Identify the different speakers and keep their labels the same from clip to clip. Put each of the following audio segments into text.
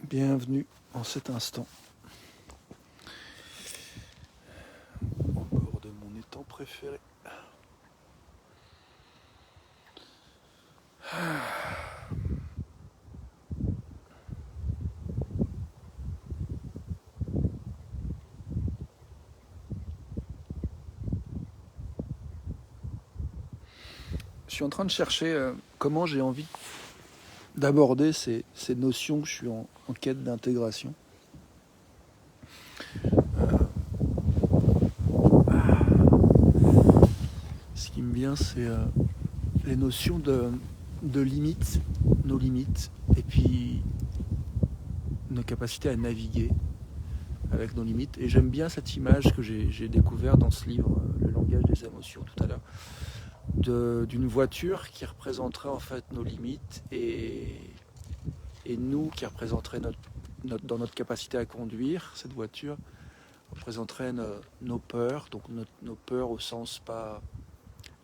Speaker 1: Bienvenue en cet instant au bord de mon étang préféré. Je suis en train de chercher comment j'ai envie d'aborder ces notions que je suis en quête d'intégration. Ce qui me vient, c'est les notions de limites, nos limites, et puis nos capacités à naviguer avec nos limites. Et j'aime bien cette image que j'ai découverte dans ce livre, Le langage des émotions, tout à l'heure, d'une voiture qui représenterait en fait nos limites et nous qui représenterait dans notre capacité à conduire cette voiture, représenterait nos peurs, donc nos peurs au sens pas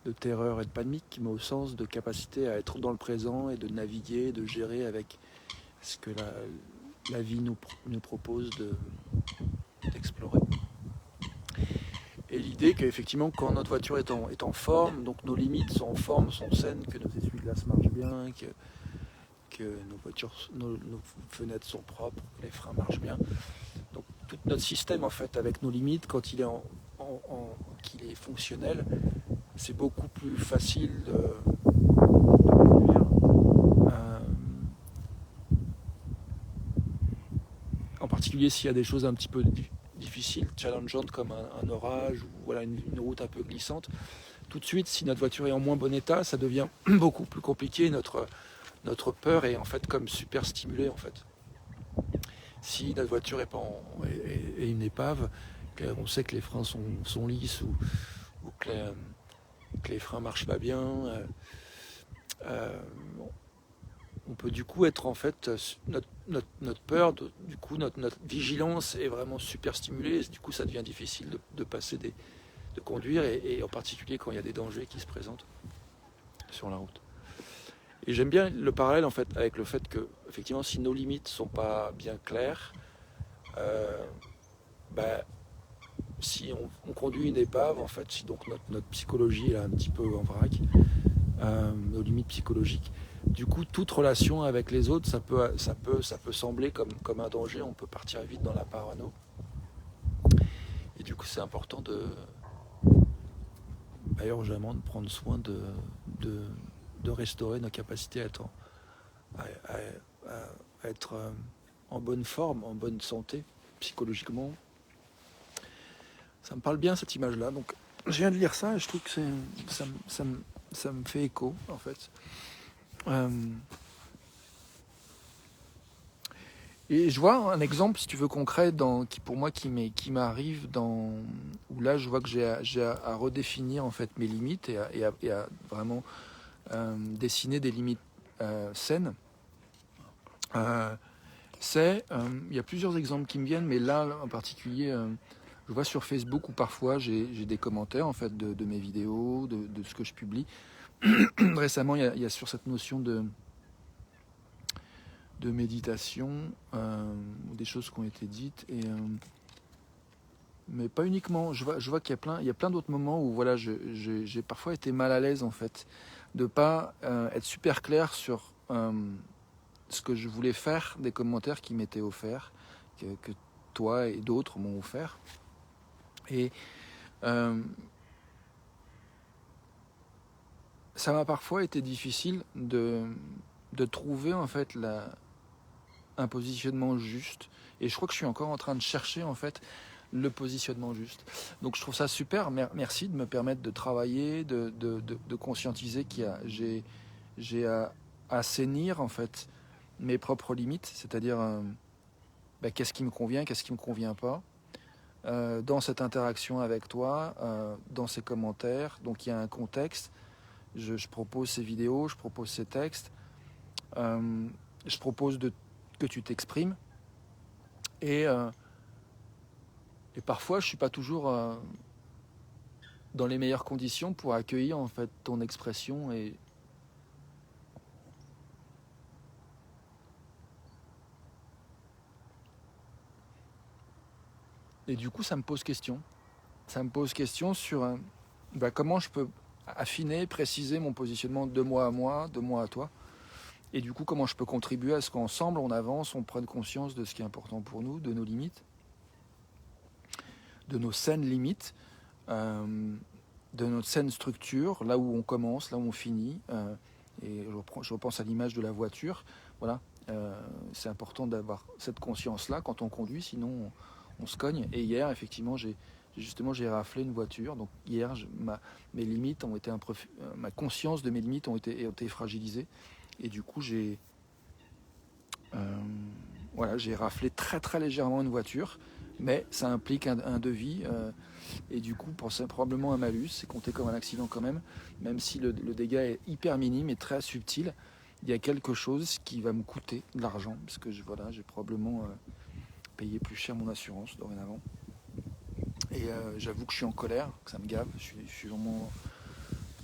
Speaker 1: de terreur et de panique, mais au sens de capacité à être dans le présent et de naviguer, de gérer avec ce que la vie nous propose d'explorer. Et l'idée qu'effectivement, quand notre voiture est en forme, donc nos limites sont en forme, sont saines, que nos essuie-glaces marchent bien, que nos fenêtres sont propres, que les freins marchent bien. Donc tout notre système en fait avec nos limites, quand il est qu'il est fonctionnel, c'est beaucoup plus facile de conduire. En particulier s'il y a des choses un petit peu difficiles, challengeantes comme un orage ou voilà, une route un peu glissante. Tout de suite, si notre voiture est en moins bon état, ça devient beaucoup plus compliqué. Notre peur est en fait comme super stimulée en fait. Si notre voiture est une épave, on sait que les freins sont lisses ou que les freins marchent pas bien, on peut du coup être en fait notre peur, du coup notre vigilance est vraiment super stimulée. Du coup, ça devient difficile de passer de conduire et en particulier quand il y a des dangers qui se présentent sur la route. Et j'aime bien le parallèle en fait avec le fait que effectivement si nos limites sont pas bien claires, si on conduit une épave en fait, si donc notre psychologie est un petit peu en vrac, nos limites psychologiques, du coup toute relation avec les autres ça peut sembler comme un danger, on peut partir vite dans la parano. Et du coup c'est important urgemment de prendre soin de restaurer nos capacités à être en bonne forme, en bonne santé, psychologiquement. Ça me parle bien cette image-là. Donc je viens de lire ça et je trouve que ça me fait écho en fait. Et je vois un exemple, si tu veux, concret qui pour moi qui m'arrive où là je vois que j'ai à redéfinir en fait mes limites et à vraiment dessiner des limites saines. Il y a plusieurs exemples qui me viennent, mais là en particulier, je vois sur Facebook où parfois j'ai des commentaires en fait de mes vidéos, de ce que je publie. Récemment, il y a sur cette notion de méditation, des choses qui ont été dites, mais pas uniquement. Je vois qu'il y a plein d'autres moments où voilà, j'ai parfois été mal à l'aise en fait, de pas être super clair sur ce que je voulais faire des commentaires qui m'étaient offerts, que toi et d'autres m'ont offert. Et ça m'a parfois été difficile de trouver en fait un positionnement juste. Et je crois que je suis encore en train de chercher en fait le positionnement juste. Donc je trouve ça super. Merci de me permettre de travailler, de conscientiser j'ai à assainir en fait mes propres limites, c'est-à-dire qu'est-ce qui me convient, qu'est-ce qui me convient pas dans cette interaction avec toi, dans ces commentaires. Donc il y a un contexte. Je propose ces vidéos, je propose ces textes, je propose que tu t'exprimes. Et parfois, je ne suis pas toujours dans les meilleures conditions pour accueillir en fait ton expression. Et Et du coup, ça me pose question. Ça me pose question sur comment je peux affiner, préciser mon positionnement de moi à moi, de moi à toi. Et du coup, comment je peux contribuer à ce qu'ensemble, on avance, on prenne conscience de ce qui est important pour nous, de nos limites, de nos saines limites, de notre saine structure, là où on commence, là où on finit. Et je repense à l'image de la voiture. Voilà, c'est important d'avoir cette conscience-là quand on conduit, sinon on se cogne. Et hier, effectivement, j'ai raflé une voiture. Donc hier, mes limites ont été ma conscience de mes limites ont été fragilisées. Et du coup, j'ai raflé très très légèrement une voiture, mais ça implique un devis. Et du coup, c'est probablement un malus, c'est compté comme un accident quand même si le dégât est hyper minime et très subtil. Il y a quelque chose qui va me coûter de l'argent, parce que j'ai probablement payé plus cher mon assurance dorénavant. Et j'avoue que je suis en colère, que ça me gave, je suis vraiment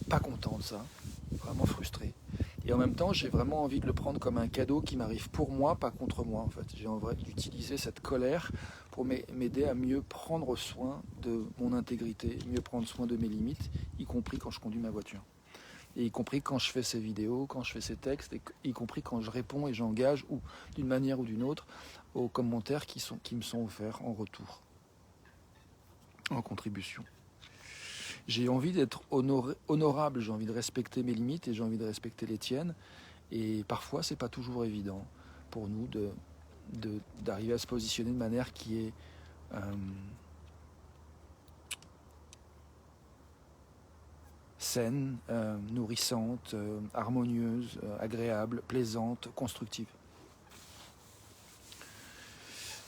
Speaker 1: pas content de ça, vraiment frustré. Et en même temps, j'ai vraiment envie de le prendre comme un cadeau qui m'arrive pour moi, pas contre moi en fait. J'ai envie d'utiliser cette colère pour m'aider à mieux prendre soin de mon intégrité, mieux prendre soin de mes limites, y compris quand je conduis ma voiture. Et y compris quand je fais ces vidéos, quand je fais ces textes, et y compris quand je réponds et j'engage, ou d'une manière ou d'une autre, aux commentaires qui me sont offerts en retour, en contribution. J'ai envie d'être honorable, j'ai envie de respecter mes limites et j'ai envie de respecter les tiennes. Et parfois, c'est pas toujours évident pour nous d'arriver à se positionner de manière qui est saine, nourrissante, harmonieuse, agréable, plaisante, constructive.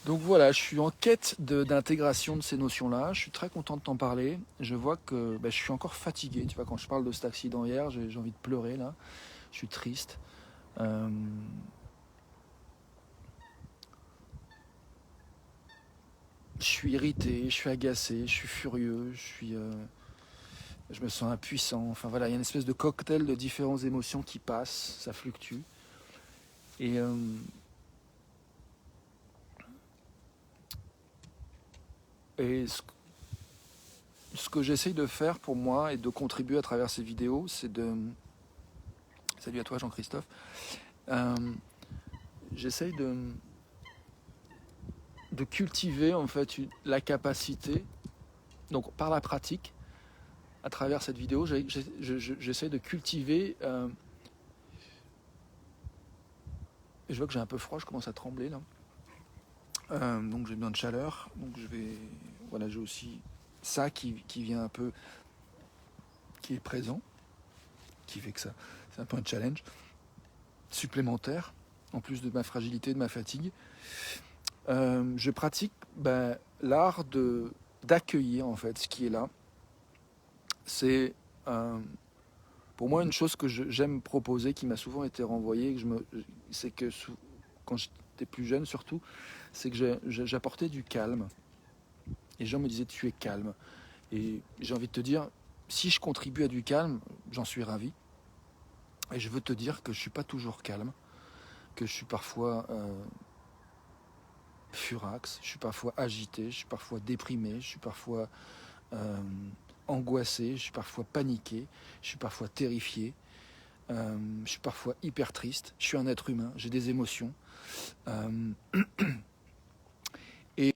Speaker 1: Donc voilà, je suis en quête d'intégration de ces notions-là. Je suis très content de t'en parler. Je vois que je suis encore fatigué. Tu vois, quand je parle de cet accident hier, j'ai envie de pleurer là. Je suis triste. Je suis irrité, je suis agacé, je suis furieux, je me sens impuissant. Enfin voilà, il y a une espèce de cocktail de différentes émotions qui passent, ça fluctue. Et ce que j'essaye de faire pour moi et de contribuer à travers ces vidéos, c'est de... Salut à toi Jean-Christophe. J'essaye de cultiver en fait la capacité, donc par la pratique, à travers cette vidéo, j'essaie de cultiver. Et je vois que j'ai un peu froid, je commence à trembler là. Donc j'ai besoin de chaleur. Donc voilà, j'ai aussi ça qui vient un peu, qui est présent, qui fait que ça, c'est un peu un challenge supplémentaire, en plus de ma fragilité, de ma fatigue. Je pratique l'art d'accueillir en fait ce qui est là. C'est pour moi une chose que j'aime proposer, qui m'a souvent été renvoyée, c'est que quand j'étais plus jeune surtout, c'est que j'apportais du calme. Et les gens me disaient tu es calme. Et j'ai envie de te dire, si je contribue à du calme, j'en suis ravi. Et je veux te dire que je ne suis pas toujours calme, que je suis parfois furax, je suis parfois agité, je suis parfois déprimé, je suis parfois angoissé, je suis parfois paniqué, je suis parfois terrifié, je suis parfois hyper triste, je suis un être humain, j'ai des émotions. Et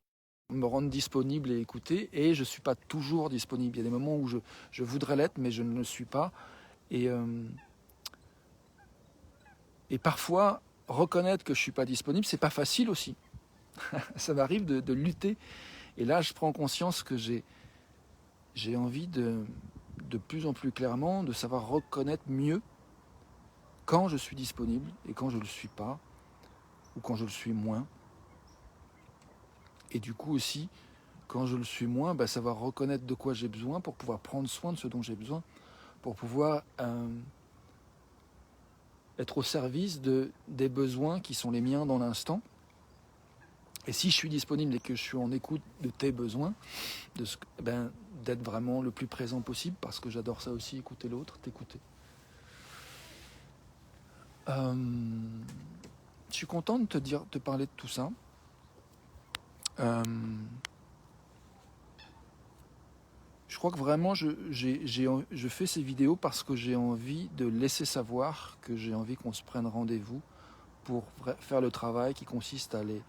Speaker 1: me rendre disponible et écouter, et je ne suis pas toujours disponible. Il y a des moments où je voudrais l'être, mais je ne le suis pas. Et parfois, reconnaître que je ne suis pas disponible, c'est pas facile aussi. Ça m'arrive de lutter. Et là, je prends conscience que j'ai envie de plus en plus clairement, de savoir reconnaître mieux quand je suis disponible et quand je ne le suis pas, ou quand je le suis moins. Et du coup aussi, quand je le suis moins, savoir reconnaître de quoi j'ai besoin pour pouvoir prendre soin de ce dont j'ai besoin, pour pouvoir être au service des besoins qui sont les miens dans l'instant. Et si je suis disponible et que je suis en écoute de tes besoins, d'être vraiment le plus présent possible, parce que j'adore ça aussi, écouter l'autre, t'écouter. Je suis content de te parler de tout ça. crois que vraiment je fais ces vidéos parce que j'ai envie de laisser savoir que j'ai envie qu'on se prenne rendez-vous pour faire le travail qui consiste à aller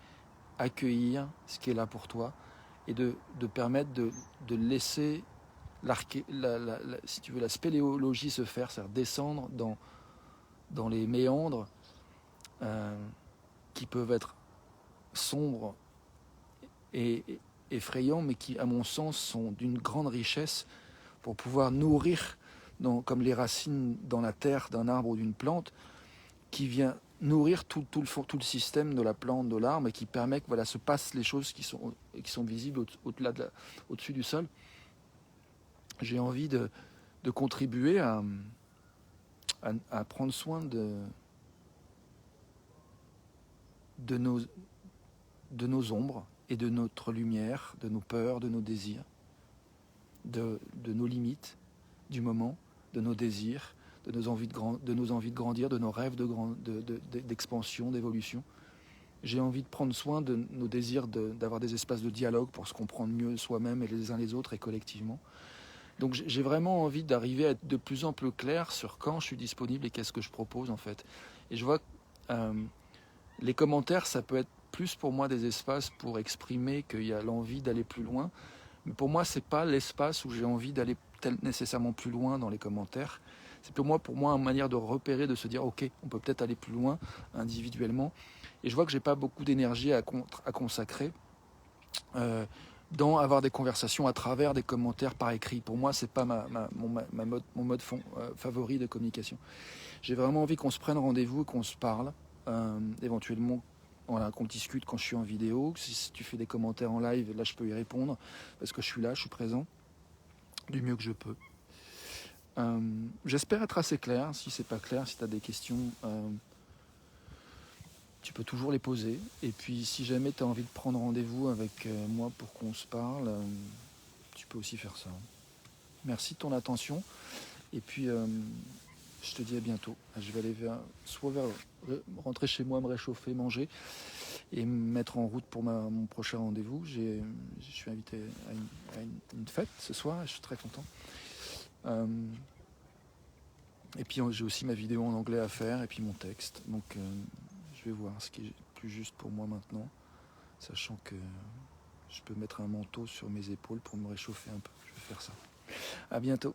Speaker 1: accueillir ce qui est là pour toi et de permettre de laisser si tu veux, la spéléologie se faire, c'est-à-dire descendre dans les méandres qui peuvent être sombres et effrayants, mais qui, à mon sens, sont d'une grande richesse pour pouvoir nourrir, comme les racines dans la terre d'un arbre ou d'une plante, qui vient nourrir tout le système de la plante, de l'arbre, et qui permet que se passent les choses qui sont visibles au-dessus du sol. J'ai envie de contribuer à prendre soin de nos ombres et de notre lumière, de nos peurs, de nos désirs, de nos limites du moment, de nos désirs, de nos envies de grandir, de nos rêves d'expansion, d'évolution. J'ai envie de prendre soin de nos désirs d'avoir des espaces de dialogue pour se comprendre mieux soi-même et les uns les autres et collectivement. Donc j'ai vraiment envie d'arriver à être de plus en plus clair sur quand je suis disponible et qu'est-ce que je propose en fait. Et je vois que les commentaires, ça peut être plus pour moi des espaces pour exprimer qu'il y a l'envie d'aller plus loin. Mais pour moi, c'est pas l'espace où j'ai envie d'aller nécessairement plus loin dans les commentaires. C'est pour moi une manière de repérer, de se dire ok, on peut peut-être aller plus loin individuellement. Et je vois que j'ai pas beaucoup d'énergie à consacrer dans avoir des conversations à travers des commentaires par écrit. Pour moi, c'est pas mon mode favori de communication. J'ai vraiment envie qu'on se prenne rendez-vous et qu'on se parle, éventuellement qu'on discute quand je suis en vidéo. Si tu fais des commentaires en live, là je peux y répondre parce que je suis là, je suis présent du mieux que je peux. J'espère être assez clair. Si c'est pas clair, si tu as des questions, tu peux toujours les poser. Et puis si jamais tu as envie de prendre rendez-vous avec moi pour qu'on se parle, tu peux aussi faire ça. Merci de ton attention. Et puis je te dis à bientôt. Je vais aller rentrer chez moi, me réchauffer, manger et me mettre en route pour mon prochain rendez-vous. Je suis invité à une fête ce soir et je suis très content. Et puis j'ai aussi ma vidéo en anglais à faire et puis mon texte. Donc je vais voir ce qui est plus juste pour moi maintenant, sachant que je peux mettre un manteau sur mes épaules pour me réchauffer un peu. Je vais faire ça. À bientôt.